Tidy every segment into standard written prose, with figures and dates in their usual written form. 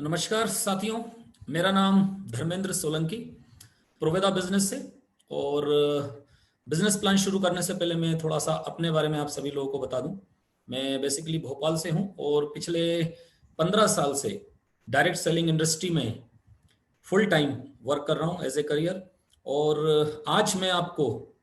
तो नमस्कार साथियों, मेरा नाम धर्मेंद्र सोलंकी, प्रोवेदा बिजनेस से। और बिजनेस प्लान शुरू करने से पहले मैं थोड़ा सा अपने बारे में आप सभी लोगों को बता दूं। मैं बेसिकली भोपाल से हूं और पिछले 15 साल से डायरेक्ट सेलिंग इंडस्ट्री में फुल टाइम वर्क कर रहा हूं एज ए करियर। और आज मैं आपको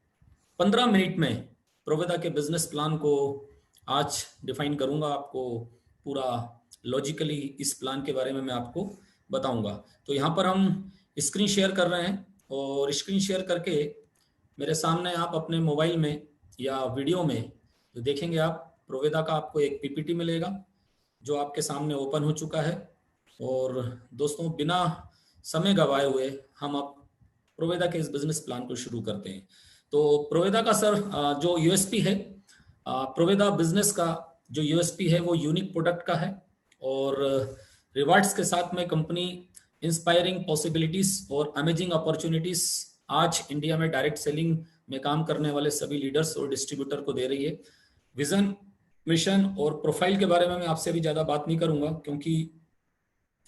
15 मिनट में प्रोवेदा के बिजनेस प्लान को आज डिफाइन करूंगा। आपको पूरा लॉजिकली इस प्लान के बारे में मैं आपको बताऊंगा। तो यहाँ पर हम स्क्रीन शेयर कर रहे हैं और स्क्रीन शेयर करके मेरे सामने आप अपने मोबाइल में या वीडियो में जो देखेंगे आप प्रोवेदा का आपको एक पीपीटी मिलेगा जो आपके सामने ओपन हो चुका है। और दोस्तों, बिना समय गवाए हुए हम अब प्रोवेदा के इस बिजनेस प्लान को शुरू करते हैं। तो प्रोवेदा का सर जो यूएसपी है, प्रोवेदा बिजनेस का जो यूएसपी है वो यूनिक प्रोडक्ट का है। और रिवार्ड्स के साथ में कंपनी इंस्पायरिंग पॉसिबिलिटीज और अमेजिंग अपॉर्चुनिटीज आज इंडिया में डायरेक्ट सेलिंग में काम करने वाले सभी लीडर्स और डिस्ट्रीब्यूटर को दे रही है। विजन, मिशन और प्रोफाइल के बारे में मैं आपसे भी ज्यादा बात नहीं करूंगा क्योंकि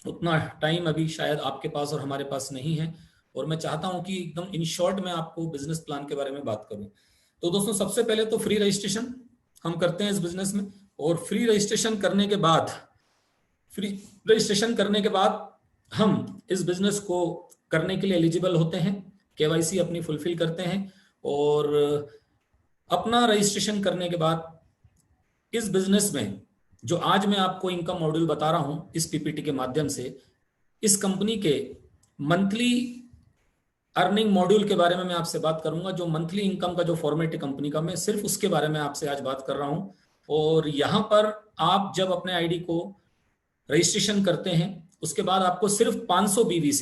उतना टाइम अभी शायद आपके पास और हमारे पास नहीं है। और मैं चाहता हूं कि एकदम इन शॉर्ट में आपको बिजनेस प्लान के बारे में बात करूं। तो दोस्तों, सबसे पहले तो फ्री रजिस्ट्रेशन हम करते हैं इस बिजनेस में। और फ्री रजिस्ट्रेशन करने के बाद हम इस बिजनेस को करने के लिए एलिजिबल होते हैं, केवाईसी अपनी फुलफिल करते हैं। और अपना रजिस्ट्रेशन करने के बाद इस बिजनेस में जो आज मैं आपको इनकम मॉड्यूल बता रहा हूं इस पीपीटी के माध्यम से, इस कंपनी के मंथली अर्निंग मॉड्यूल के बारे में मैं आपसे बात करूंगा। जो मंथली इनकम का जो फॉर्मेट है कंपनी का, मैं सिर्फ उसके बारे में आपसे आज बात कर रहा हूं। और यहां पर आप जब अपने आईडी को रजिस्ट्रेशन करते हैं उसके बाद आपको सिर्फ 500 बीवी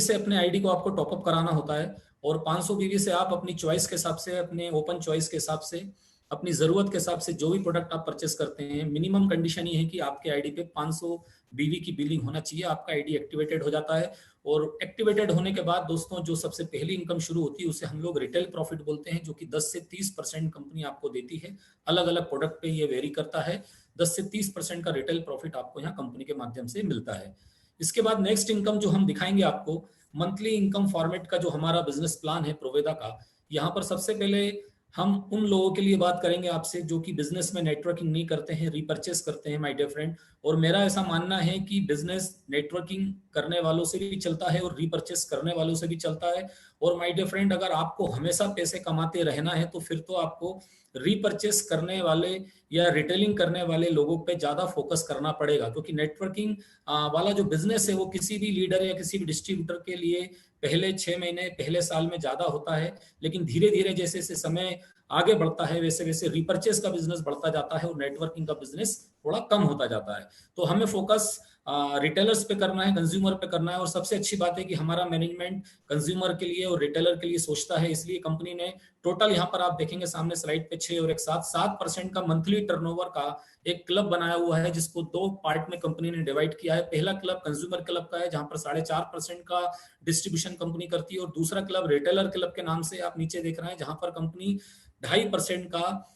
से अपने आईडी को आपको टॉपअप कराना होता है। और 500 बीवी से आप अपनी चॉइस के हिसाब से, अपने ओपन चॉइस के हिसाब से, अपनी जरूरत के हिसाब से जो भी प्रोडक्ट आप परचेस करते हैं, मिनिमम कंडीशन ये है कि आपके आईडी पे 500 बीवी की बिलिंग होना चाहिए, आपका आईडी एक्टिवेटेड हो जाता है। और एक्टिवेटेड होने के बाद दोस्तों, जो सबसे पहली इनकम शुरू होती है उसे हम लोग रिटेल प्रॉफिट बोलते हैं, जो कि 10 से 30% कंपनी आपको देती है। अलग अलग प्रोडक्ट पे ये वेरी करता है। 10 से 30% का रिटेल प्रॉफिट आपको यहाँ कंपनी के माध्यम से मिलता है। इसके बाद नेक्स्ट इनकम जो हम दिखाएंगे आपको, मंथली इनकम फॉर्मेट का जो हमारा बिजनेस प्लान है प्रोवेदा का, यहाँ पर सबसे पहले हम उन लोगों के लिए बात करेंगे आपसे जो कि बिजनेस में नेटवर्किंग नहीं करते हैं, रीपरचेस करते हैं माय डियर फ्रेंड। और मेरा ऐसा मानना है कि बिजनेस नेटवर्किंग करने वालों से भी चलता है और रीपरचेस करने वालों से भी चलता है। और माय डियर फ्रेंड, अगर आपको हमेशा पैसे कमाते रहना है तो फिर तो आपको रीपरचेस करने वाले या रिटेलिंग करने वाले लोगों पे ज्यादा फोकस करना पड़ेगा। क्योंकि नेटवर्किंग वाला जो बिजनेस है वो किसी भी लीडर या किसी भी डिस्ट्रीब्यूटर के लिए पहले 6 महीने, पहले साल में ज्यादा होता है, लेकिन धीरे धीरे जैसे जैसे समय आगे बढ़ता है वैसे वैसे रीपरचेस का बिजनेस बढ़ता जाता है और नेटवर्किंग का बिजनेस थोड़ा कम होता जाता है। तो हमें फोकस रिटेलर्स पे करना है, कंज्यूमर पे करना है। और सबसे अच्छी बात है कि हमारा मैनेजमेंट कंज्यूमर के लिए और रिटेलर के लिए सोचता है, इसलिए कंपनी ने टोटल, यहाँ पर आप देखेंगे सामने स्लाइड पे 6 और एक साथ 7% का मंथली टर्नओवर का एक क्लब बनाया हुआ है, जिसको 2 पार्ट में कंपनी ने डिवाइड किया है। पहला क्लब कंज्यूमर क्लब का है जहां पर 4.5% का डिस्ट्रीब्यूशन कंपनी करती है, और दूसरा क्लब रिटेलर क्लब के नाम से आप नीचे देख रहे हैं जहां पर कंपनी 2.5% का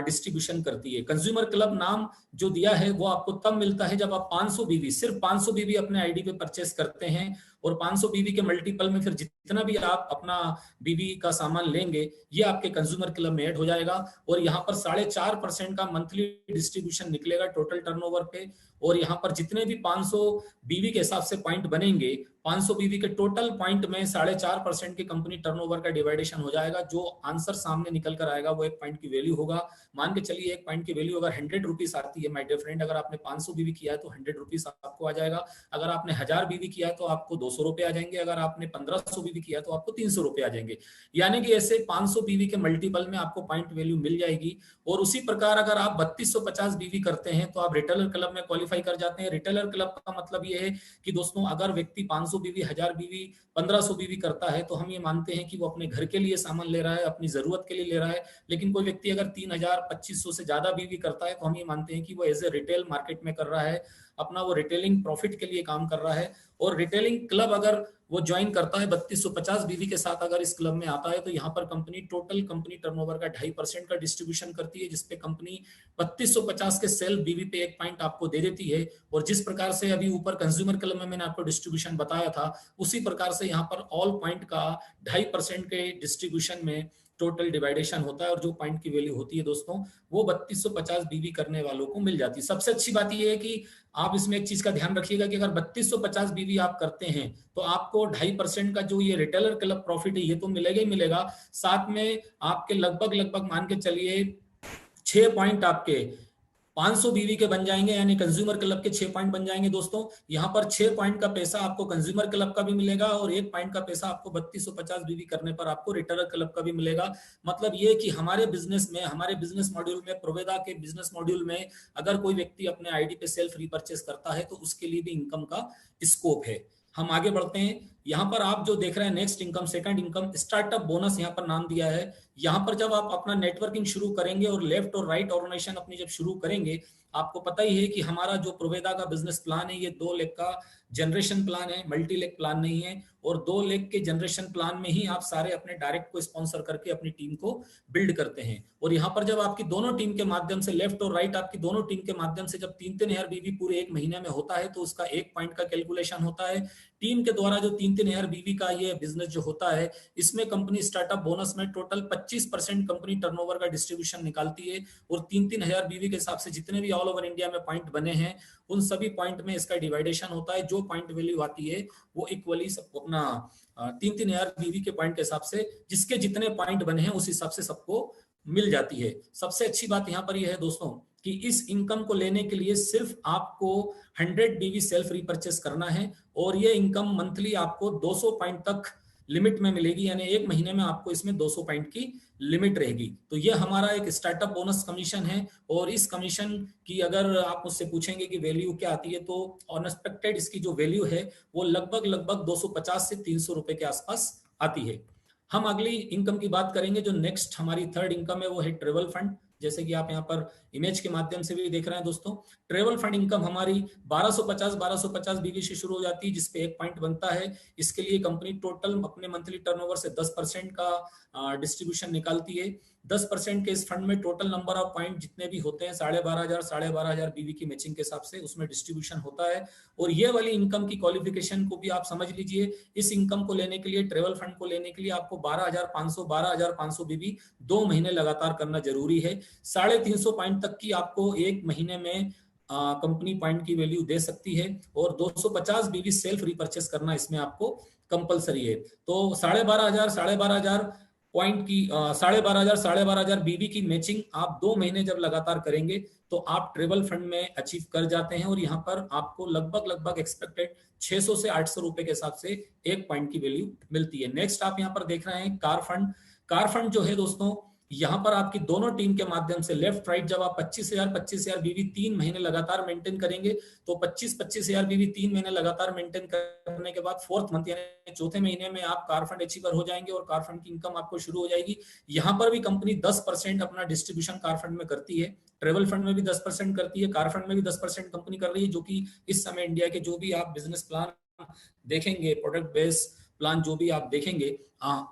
डिस्ट्रीब्यूशन करती है। कंज्यूमर क्लब नाम जो दिया है वो आपको तब मिलता है जब आप 500 बीवी, सिर्फ 500 बीवी अपने आईडी पे परचेस करते हैं। और 500 बीवी के मल्टीपल में फिर जितना भी आप अपना बीवी का सामान लेंगे ये आपके कंज्यूमर क्लब में ऐड हो जाएगा। और यहाँ पर 4.5% का मंथली डिस्ट्रीब्यूशन निकलेगा टोटल टर्नओवर पे। और यहाँ पर जितने भी 500 बीवी के हिसाब से पॉइंट बनेंगे, 500 बीवी के टोटल पॉइंट में 4.5% की कंपनी टर्नओवर का डिवाइडेशन हो जाएगा। जो आंसर सामने निकल कर आएगा वो 1 पॉइंट की वैल्यू होगा। मान के चलिए 1 पॉइंट की वैल्यू अगर 100 रुपीज आती है माय डियर फ्रेंड, अगर आपने 500 बीवी किया है तो 100 रुपीज आपको आ जाएगा। अगर आपने 1000 बीवी किया है तो आपको 200 रुपए आ जाएंगे। अगर आपने 1500 बीवी किया तो आपको 300 रुपए आ जाएंगे। यानी कि ऐसे 500 बीवी के मल्टीपल में आपको पॉइंट वैल्यू मिल जाएगी। और उसी प्रकार अगर आप 3250 बीवी करते हैं तो आप रिटेलर क्लब में क्वालिफाई कर जाते हैं। रिटेलर क्लब का मतलब ये है कि दोस्तों, अगर व्यक्ति 500 बीवी, 1000 बीवी, 1500 बीवी करता है तो हम ये मानते हैं कि वो अपने घर के लिए सामान ले रहा है, अपनी जरूरत के लिए ले रहा है। लेकिन कोई व्यक्ति अगर 3000, 2500 से ज्यादा बीवी करता है तो हम ये मानते हैं कि वो एज ए रिटेल मार्केट में कर रहा है, अपना वो रिटेलिंग प्रॉफिट के लिए काम कर रहा है। और रिटेलिंग क्लब अगर वो ज्वाइन करता है 3250 बीवी के साथ, अगर इस क्लब में आता है, तो यहाँ पर कंपनी टोटल कंपनी टर्नओवर का 2.5% का डिस्ट्रीब्यूशन करती है, जिसपे कंपनी 3250 के सेल बीवी पे 1 पॉइंट आपको दे देती है। और जिस प्रकार से अभी ऊपर कंज्यूमर क्लब में मैंने आपको डिस्ट्रीब्यूशन बताया था, उसी प्रकार से यहाँ पर ऑल पॉइंट का 2.5% के डिस्ट्रीब्यूशन में टोटल डिवाइडेशन होता है, और जो पॉइंट की वैल्यू होती है दोस्तों, वो 3250 बीवी करने वालों को मिल जाती है। सबसे अच्छी बात यह है कि आप इसमें एक चीज का ध्यान रखिएगा कि अगर 3250 बीवी आप करते हैं, तो आपको 2.5% का जो ये रिटेलर क्लब प्रॉफिट है, ये तो मिलेगा ही मिलेगा, साथ में आपके लगभग लगभग मान के चलिए 6 पॉइंट आपके 500 बीवी के बन जाएंगे, यानी कंज्यूमर क्लब के 6 पॉइंट बन जाएंगे दोस्तों। यहाँ पर 6 पॉइंट का पैसा आपको कंज्यूमर क्लब का भी मिलेगा, और 1 पॉइंट का पैसा आपको 3250 बीवी करने पर आपको रिटेलर क्लब का भी मिलेगा। मतलब ये कि हमारे बिजनेस में, हमारे बिजनेस मॉड्यूल में, प्रोवेदा के बिजनेस मॉड्यूल में, अगर कोई व्यक्ति अपने आईडी पे सेल्फ रीपर्चेस करता है, तो उसके लिए भी इनकम का स्कोप है। हम आगे बढ़ते हैं। यहाँ पर आप जो देख रहे हैं next income, second income, startup bonus यहाँ पर नाम दिया है। यहाँ पर जब आप अपना नेटवर्किंग शुरू करेंगे और लेफ्ट और राइट ऑर्गेनाइजेशन अपनी जब शुरू करेंगे, आपको पता ही है कि हमारा जो प्रोवेदा का बिजनेस प्लान है, ये 2 लेग का जनरेशन प्लान है, मल्टी लेग प्लान नहीं है। और 2 लेग के जनरेशन प्लान में ही आप सारे अपने डायरेक्ट को स्पॉन्सर करके अपनी टीम को बिल्ड करते हैं। और यहाँ पर जब आपकी दोनों टीम के माध्यम से, लेफ्ट और राइट आपकी दोनों टीम के माध्यम से जब 3-3000 बीवी पूरे 1 महीने में होता है, तो उसका 1 पॉइंट का कैलकुलेशन होता है। टीम के द्वारा जो 3-3000 बीवी का ये बिजनेस जो होता है, इसमें कंपनी स्टार्टअप बोनस में टोटल 25% कंपनी टर्नओवर का डिस्ट्रीब्यूशन निकालती है। और 3-3000 बीवी के हिसाब से जितने भी ऑल ओवर इंडिया में पॉइंट बने हैं, उन सभी पॉइंट में इसका डिवाइडेशन होता है। जो पॉइंट वैल्यू आती है, वो इक्वली सबको अपना 3-3000 बीवी के पॉइंट के हिसाब से, जिसके जितने पॉइंट बने हैं उस हिसाब से सबको मिल जाती है। सबसे अच्छी बात यहाँ पर यह है दोस्तों कि इस इनकम को लेने के लिए सिर्फ आपको 100 बीवी सेल्फ रीपर्चेस करना है, और ये इनकम मंथली आपको 200 पॉइंट तक लिमिट में मिलेगी, यानी 1 महीने में आपको इसमें 200 पॉइंट की लिमिट रहेगी। तो ये हमारा एक स्टार्टअप बोनस कमीशन है। और इस कमीशन की अगर आप मुझसे पूछेंगे कि वैल्यू क्या आती है, तो अनएक्सपेक्टेड इसकी जो वैल्यू है, वो लगभग लगभग 250 से 300 रुपए के आसपास आती है। हम अगली इनकम की बात करेंगे। जो नेक्स्ट हमारी थर्ड इनकम है, वो है ट्रेवल फंड। जैसे कि आप यहाँ पर इमेज के माध्यम से भी देख रहे हैं दोस्तों, ट्रेवल फंड इनकम हमारी 1250 बीवी से शुरू हो जाती है, जिसपे 1 पॉइंट बनता है। इसके लिए कंपनी टोटल अपने मंथली टर्नओवर से 10% का डिस्ट्रीब्यूशन निकालती है। 10% के इस फंड में टोटल नंबर ऑफ पॉइंट जितने भी होते हैं 12,500 बीवी की मैचिंग के हिसाब से उसमें डिस्ट्रीब्यूशन होता है। और ये वाली इनकम की क्वालिफिकेशन को भी आप समझ लीजिए। इस इनकम को लेने के लिए, ट्रेवल फंड को लेने के लिए, आपको 12,500 बीवी 2 महीने लगातार करना जरूरी है। 350 पॉइंट तक की आपको 1 महीने में कंपनी पॉइंट की वैल्यू दे सकती है, और 250 बीवी सेल्फ रिपर्चेस करना इसमें आपको कंपलसरी है। तो 12,500 पॉइंट की 12,500 बीवी की मैचिंग आप 2 महीने जब लगातार करेंगे, तो आप ट्रेवल फंड में अचीव कर जाते हैं। और यहाँ पर आपको लगभग लगभग एक्सपेक्टेड 600 से 800 रुपए के हिसाब से 1 पॉइंट की वैल्यू मिलती है। नेक्स्ट आप यहाँ पर देख रहे हैं कार फंड। कार फंड जो है दोस्तों, यहाँ पर आपकी दोनों टीम के माध्यम से लेफ्ट राइट जब आप 25,000 बीवी 3 महीने लगातार मेंटेन करेंगे, तो 25,000 बीवी 3 महीने लगातार मेंटेन करने के बाद 4th मंथ यानी 4थे महीने में आप कार फंड अचीवर हो जाएंगे, और कार फंड की इनकम आपको शुरू हो जाएगी। यहाँ पर भी कंपनी 10% अपना डिस्ट्रीब्यूशन कार फंड में करती है। ट्रेवल फंड में भी 10% करती है, कार फंड में भी 10% कंपनी कर रही है, जो कि इस समय इंडिया के जो भी आप बिजनेस प्लान देखेंगे, प्रोडक्ट बेस प्लान जो भी आप देखेंगे,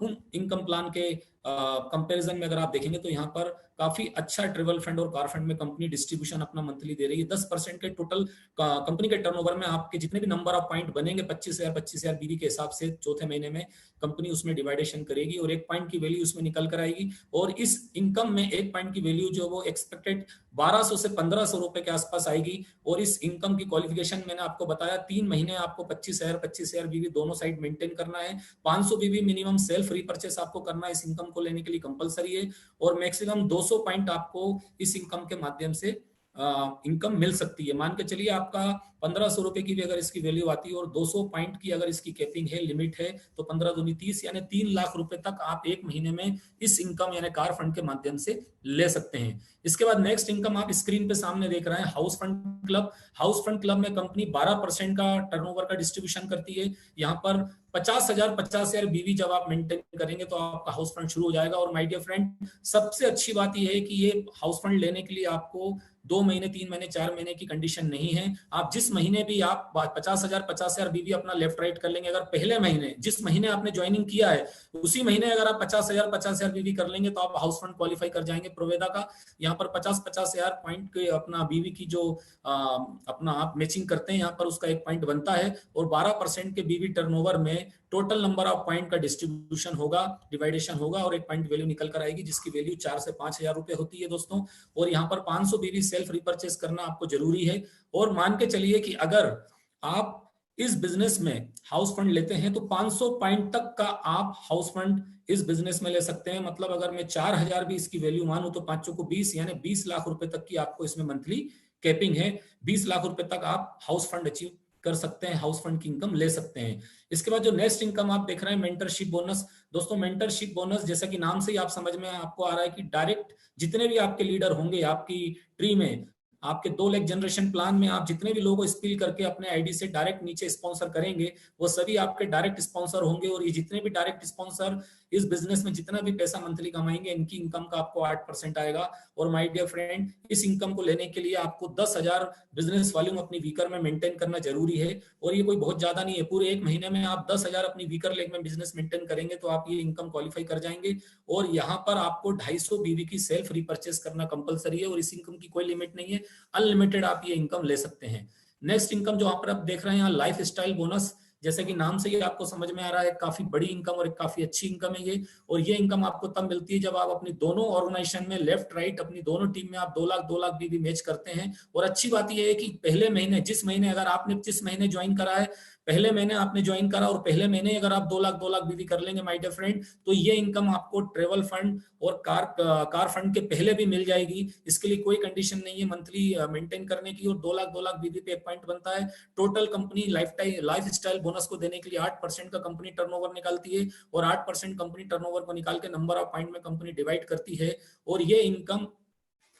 उन इनकम प्लान के कंपैरिजन में अगर आप देखेंगे, तो यहाँ पर काफी अच्छा ट्रेवल फंड और कार फंड में कंपनी डिस्ट्रीब्यूशन अपना मंथली दे रही है। 10% के टोटल कंपनी के टर्नओवर में आपके जितने भी नंबर ऑफ पॉइंट बनेंगे 25,000 बीवी के हिसाब से, चौथे महीने में कंपनी उसमें डिवाइडेशन करेगी, और 1 पॉइंट की वैल्यू उसमें निकल कर आएगी। और इस इनकम में 1 पॉइंट की वैल्यू जो वो एक्सपेक्टेड 1200 से 1500 रुपए के आसपास आएगी। और इस इनकम की क्वालिफिकेशन मैंने आपको बताया, 3 महीने आपको 25,000 बीवी दोनों साइड मेंटेन करना है। 500 बीवी मिनिमम सेल्फ रीपर्चेस आपको करना है इस इनकम को लेने के लिए कंपलसरी है। और मैक्सिमम 200 पॉइंट आपको इस इनकम के माध्यम से इनकम मिल सकती है। मान के चलिए आपका 1500 रुपए की भी अगर इसकी वैल्यू आती है, और 200 पॉइंट की अगर इसकी कैपिंग है, लिमिट है, तो 15 दूनी 30 यानी 3 लाख रुपए तक आप 1 महीने में इस इनकम यानी कार फंड के माध्यम से ले सकते हैं। इसके बाद नेक्स्ट इनकम आप स्क्रीन पे सामने देख रहे हैं, house fund club. House fund club में कंपनी 12% का टर्नओवर का डिस्ट्रीब्यूशन करती है। यहाँ पर 50,000 बीवी जब आप मेंटेन करेंगे, तो आपका हाउस फंड शुरू हो जाएगा। और माय डियर फ्रेंड, सबसे अच्छी बात यह है कि ये हाउस फंड लेने के लिए आपको 2 महीने, 3 महीने, 4 महीने की कंडीशन नहीं है। आप जिस महीने भी आप 50,000 बीवी अपना लेफ्ट राइट कर लेंगे, अगर पहले महीने जिस महीने आपने ज्वाइनिंग किया है उसी महीने अगर आप 50,000 बीवी कर लेंगे तो आप हाउस फंड क्वालिफाई कर जाएंगे प्रोवेदा का। यहाँ पर 50,000 पॉइंट के अपना बीवी की जो अपना आप मैचिंग करते हैं, यहाँ पर उसका 1 पॉइंट बनता है, और 12% के बीवी टर्नओवर में टोटल नंबर ऑफ पॉइंट का डिस्ट्रीब्यूशन होगा, डिवाइडेशन होगा, और 1 पॉइंट वैल्यू निकल कर आएगी, जिसकी वैल्यू 4 से 5,000 रुपए होती है दोस्तों। और यहाँ पर 500 बीवी सेल्फ रिपर्चेस करना आपको जरूरी है। और मान के चलिए कि अगर आप इस बिजनेस में हाउस फंड लेते हैं तो 500 पॉइंट तक का आप हाउस फंड इस बिजनेस में ले सकते हैं। मतलब अगर मैं 4,000 भी इसकी वैल्यू मानूं तो 5 को 20 यानी 20 लाख रुपए तक की आपको इसमें मंथली कैपिंग है। 20 लाख रुपए तक आप हाउस फंड अचीव कर सकते हैं, हाउस फंड की इनकम ले सकते हैं। इसके बाद जो नेक्स्ट इनकम आप देख रहे हैं मेंटरशिप बोनस। दोस्तों मेंटरशिप बोनस जैसा कि नाम से ही आप समझ में आपको आ रहा है कि डायरेक्ट जितने भी आपके लीडर होंगे आपकी ट्री में, आपके 2 लाख जनरेशन प्लान में आप जितने भी लोगों को स्पिल करके अपने आईडी से डायरेक्ट नीचे स्पॉन्सर करेंगे वो सभी आपके डायरेक्ट स्पॉन्सर होंगे। और ये जितने भी डायरेक्ट स्पॉन्सर इस बिजनेस में जितना भी पैसा मंथली कमाएंगे इनकी इनकम का आपको 8% आएगा। और माय डियर फ्रेंड, इस इनकम को लेने के लिए आपको 10,000 बिजनेस वॉल्यूम अपनी वीकर में मेंटेन करना जरूरी है। और ये कोई बहुत ज्यादा नहीं है, पूरे 1 महीने में आप 10,000 अपनी वीकर लेग में बिजनेस मेंटेन करेंगे तो आप ये इनकम क्वालिफाई कर जाएंगे। और यहाँ पर आपको 250 बीवी की सेल्फ रिपर्चेस करना कंपलसरी है, और इस इनकम की कोई लिमिट नहीं है, अनलिमिटेड आप ये इनकम ले सकते हैं। नेक्स्ट इनकम जो यहाँ पर आप देख रहे हैं यहाँ लाइफ स्टाइल बोनस, जैसे कि नाम से ही आपको समझ में आ रहा है काफी बड़ी इनकम और एक काफी अच्छी इनकम है ये। और ये इनकम आपको तब मिलती है जब आप अपनी दोनों ऑर्गेनाइजेशन में लेफ्ट राइट अपनी दोनों टीम में आप 2 लाख बीवी मैच करते हैं। और अच्छी बात यह है कि पहले महीने जिस महीने अगर आपने जिस महीने ज्वाइन करा है, पहले महीने आपने ज्वाइन करा और पहले महीने अगर आप 2 लाख बीवी कर लेंगे माय डियर फ्रेंड, तो ये इनकम आपको ट्रेवल फंड और कार फंड के पहले भी मिल जाएगी। इसके लिए कोई कंडीशन नहीं है मंथली मेंटेन करने की। और 2 लाख बीवी पे 1 पॉइंट बनता है। Total company life style bonus को देने के लिए 8% का कंपनी टर्नओवर निकालती है, और 8% कंपनी टर्नओवर को निकाल के नंबर ऑफ पॉइंट में कंपनी डिवाइड करती है। और ये income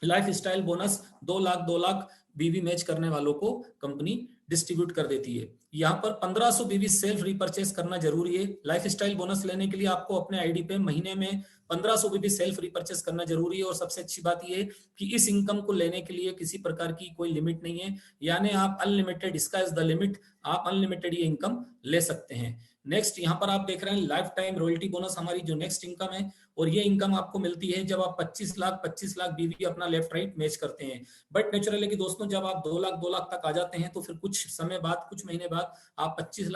life style bonus 2 lakh बीवी मैच करने वालों को कंपनी डिस्ट्रीब्यूट कर देती है। यहाँ पर 1500 बीवी सेल्फ रिपर्चेस करना जरूरी है। लाइफ स्टाइल बोनस लेने के लिए आपको अपने आईडी पे महीने में 1500 बीवी सेल्फ रिपर्चेस करना जरूरी है। और सबसे अच्छी बात यह है कि इस इनकम को लेने के लिए किसी प्रकार की कोई लिमिट नहीं है, यानी आप अनलिमिटेड, इसका इज द लिमिट, आप अनलिमिटेड ये इनकम ले सकते हैं। नेक्स्ट यहाँ पर आप देख रहे हैं लाइफ टाइम रॉयल्टी बोनस, हमारी जो नेक्स्ट इनकम है। और ये इनकम आपको मिलती है जब आप 25 लाख बीवी अपना लेफ्ट राइट मैच करते हैं। बट नेचुरल है कि दोस्तों जब आप 2 लाख तक आ जाते हैं तो फिर कुछ समय बाद, कुछ महीने बाद आप 25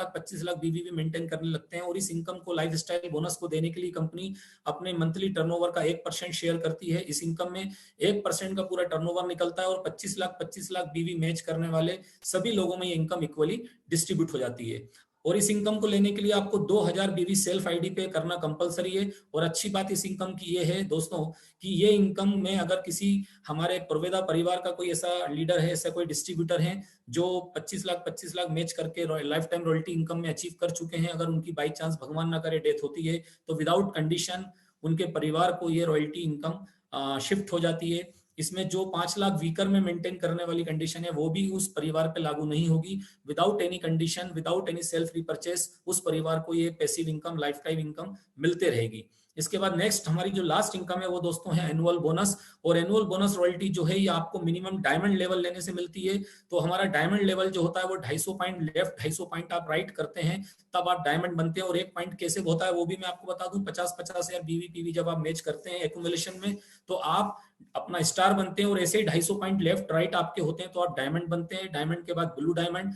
लाख बीवी भी मेंटेन करने लगते हैं। और इस इनकम को लाइफ स्टाइल बोनस को देने के लिए कंपनी अपने मंथली टर्नओवर का 1% शेयर करती है। इस इनकम में 1% का पूरा टर्नओवर निकलता है, और 25 लाख बीवी मैच करने वाले सभी लोगों में ये इनकम इक्वली डिस्ट्रीब्यूट हो जाती है। और इस इनकम को लेने के लिए आपको 2000 बीवी सेल्फ आईडी पे करना कंपलसरी है। और अच्छी बात इस इनकम की ये है दोस्तों कि ये इनकम में अगर किसी हमारे प्रोवेदा परिवार का कोई ऐसा लीडर है, ऐसा कोई डिस्ट्रीब्यूटर है जो 25 लाख मैच करके लाइफ टाइम रॉयल्टी इनकम में अचीव कर चुके हैं, अगर उनकी बाई चांस भगवान ना करे डेथ होती है तो विदाउट कंडीशन उनके परिवार को ये रॉयल्टी इनकम शिफ्ट हो जाती है। इसमें जो 5 लाख वीकर में मेंटेन करने वाली कंडीशन है वो भी उस परिवार पे लागू नहीं होगी। Without any condition, without any self repurchase उस परिवार को ये passive income, life time income मिलते रहेगी। इसके बाद नेक्स्ट हमारी जो लास्ट इनकम है वो दोस्तों है एनुअल बोनस। और एनुअल बोनस रॉयल्टी जो है ये आपको मिनिमम डायमंड लेवल लेने से मिलती है। तो हमारा डायमंड लेवल जो होता है वो 250 पॉइंट लेफ्ट, 250 पॉइंट आप राइट करते हैं तब आप डायमंड बनते हैं। और 1 पॉइंट कैसे होता है वो भी मैं आपको बता दूं, 50 हजार बीवी जब आप मैच करते हैं एक्यूमुलेशन में तो आप अपना स्टार बनते हैं। और ऐसे ही 250 पॉइंट लेफ्ट राइट आपके होते हैं तो आप डायमंड बनते हैं। डायमंड के बाद blue diamond,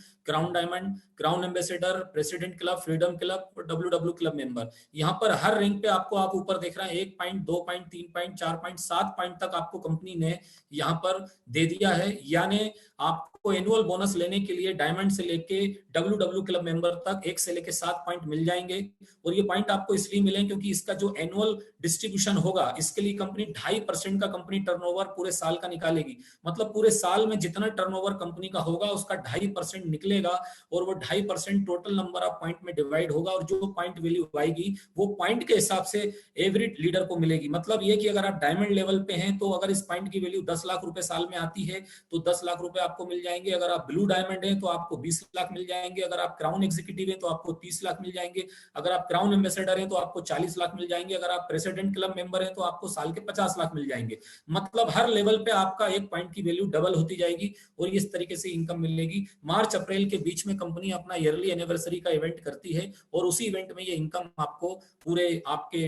crown ambassador, president club, freedom club और डब्ल्यू क्लब मेंबर। यहाँ पर हर रैंक पे आपको, आप ऊपर देख रहे हैं 1 point, 2 point, 3 point, 4 point, 7 point तक आपको कंपनी ने यहाँ पर दे दिया है। यानी आपको एनुअल बोनस लेने के लिए डायमंड से लेके डब्ल्यू क्लब मेंबर तक 1 से लेके 7 पॉइंट मिल जाएंगे। और ये पॉइंट आपको इसलिए मिले क्योंकि इसका जो एनुअल डिस्ट्रीब्यूशन होगा इसके लिए कंपनी 2.5% का कंपनी टर्नओवर पूरे साल का निकालेगी। मतलब पूरे साल में जितना टर्नओवर कंपनी का होगा उसका 2.5% निकलेगा और वो 2.5% टोटल नंबर ऑफ पॉइंट में डिवाइड होगा। और जो पॉइंट वैल्यू आएगी वो पॉइंट के हिसाब से एवरी लीडर को मिलेगी। मतलब ये कि अगर आप डायमंड लेवल पे हैं तो अगर इस पॉइंट की वैल्यू 10 लाख रुपए साल में आती है तो 10 लाख रुपए आपको मिल जाएंगे। अगर आप ब्लू डायमंड हैं तो आपको 20 लाख मिल जाएंगे। अगर आप क्राउन एग्जीक्यूटिव हैं तो आपको 30 लाख मिल जाएंगे। अगर आप क्राउन एम्बेसडर हैं तो आपको 40 लाख मिल जाएंगे। अगर आप प्रेसिडेंट क्लब मेंबर हैं तो आपको साल के 50 लाख मिल जाएंगे। मतलब हर लेवल पे आपका एक पॉइंट की वैल्यू डबल होती जाएगी और इस तरीके से इनकम मिलेगी। मार्च अप्रैल के बीच में कंपनी अपना ईयरली एनिवर्सरी का इवेंट करती है और उसी इवेंट में ये इनकम आपको पूरे आपके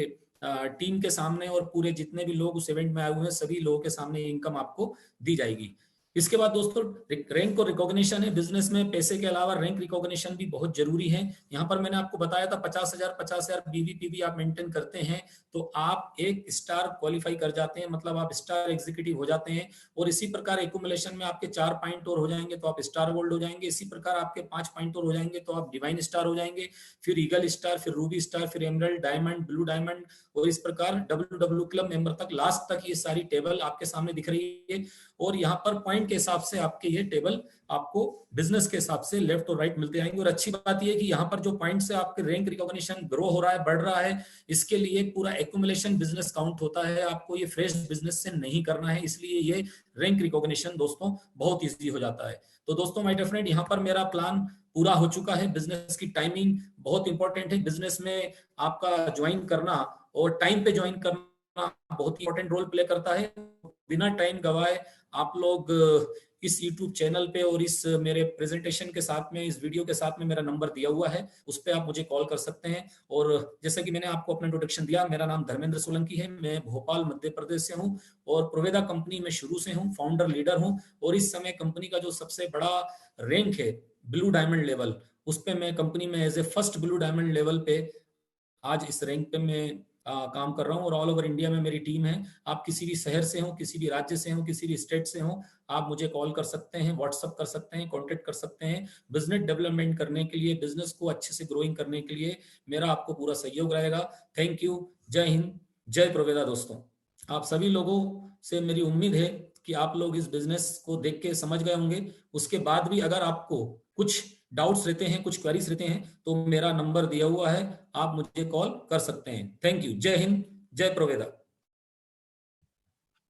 टीम के सामने और पूरे जितने भी लोग उस इवेंट में आए हुए हैं सभी लोगों के सामने ये इनकम आपको दी जाएगी। इसके बाद दोस्तों रैंक और रिकॉग्निशन है। बिजनेस में पैसे के अलावा रैंक रिकॉग्निशन भी बहुत जरूरी है। यहाँ पर मैंने आपको बताया था 50,000 बीवीपी आप मेंटेन करते हैं तो आप एक स्टार क्वालिफाई कर जाते हैं, मतलब आप स्टार एग्जीक्यूटिव हो जाते हैं। और इसी प्रकार एक्यूमुलेशन में आपके 4 पॉइंट और हो जाएंगे तो आप स्टार गोल्ड हो जाएंगे। इसी प्रकार आपके 5 पॉइंट और हो जाएंगे तो आप डिवाइन स्टार हो जाएंगे, फिर ईगल स्टार, फिर रूबी स्टार, फिर एमरल्ड, डायमंड, ब्लू डायमंड और इस प्रकार डब्ल्यू क्लब मेंबर तक लास्ट तक ये सारी टेबल आपके सामने दिख रही है। और यहाँ पर पॉइंट के हिसाब से आपके ये टेबल आपको बिजनेस के हिसाब से लेफ्ट और राइट मिलते आएंगे। और अच्छी बात यह है कि यहाँ पर जो पॉइंट से आपके रैंक रिकॉग्निशन ग्रो हो रहा है, बढ़ रहा है, इसके लिए पूरा एक्यूमुलेशन बिजनेस काउंट होता है। आपको ये फ्रेश बिजनेस से नहीं करना है, इसलिए ये रैंक रिकॉग्निशन दोस्तों बहुत ईजी हो जाता है। तो दोस्तों माय डियर फ्रेंड, यहाँ पर मेरा प्लान पूरा हो चुका है। बिजनेस की टाइमिंग बहुत इंपॉर्टेंट है। बिजनेस में आपका ज्वाइन करना और टाइम पे ज्वाइन करना बहुत इंपॉर्टेंट रोल प्ले करता है। बिना टाइम गवाए आप लोग इस YouTube चैनल पे और इस मेरे प्रेजेंटेशन के साथ में, इस वीडियो के साथ में मेरा नंबर दिया हुआ है, उस पर आप मुझे कॉल कर सकते हैं। और जैसे कि मैंने आपको अपना इंट्रोडक्शन दिया, मेरा नाम धर्मेंद्र सोलंकी है, मैं भोपाल मध्य प्रदेश से हूँ और प्रोवेदा कंपनी में शुरू से हूँ, फाउंडर लीडर हूँ। और इस समय कंपनी का जो सबसे बड़ा रैंक है ब्लू डायमंड लेवल, उस पर मैं कंपनी में as a first blue diamond level पे आज इस रैंक पे मैं काम कर रहा हूँ। और ऑल ओवर इंडिया में मेरी टीम है। आप किसी भी शहर से हो, किसी भी राज्य से हो, किसी भी स्टेट से हो, आप मुझे कॉल कर सकते हैं, व्हाट्सअप कर सकते हैं, कॉन्टेक्ट कर सकते हैं। बिजनेस डेवलपमेंट करने के लिए, बिजनेस को अच्छे से ग्रोइंग करने के लिए मेरा आपको पूरा सहयोग रहेगा। Thank you. जय हिंद, जय प्रोवेदा। दोस्तों, आप सभी लोगों से मेरी उम्मीद है कि आप लोग इस बिजनेस को देख के समझ गए होंगे। उसके बाद भी अगर आपको कुछ डाउट्स रहते हैं, कुछ क्वेरीज रहते हैं, तो मेरा नंबर दिया हुआ है, आप मुझे कॉल कर सकते हैं। Thank you. जय हिंद, जय प्रोवेदा।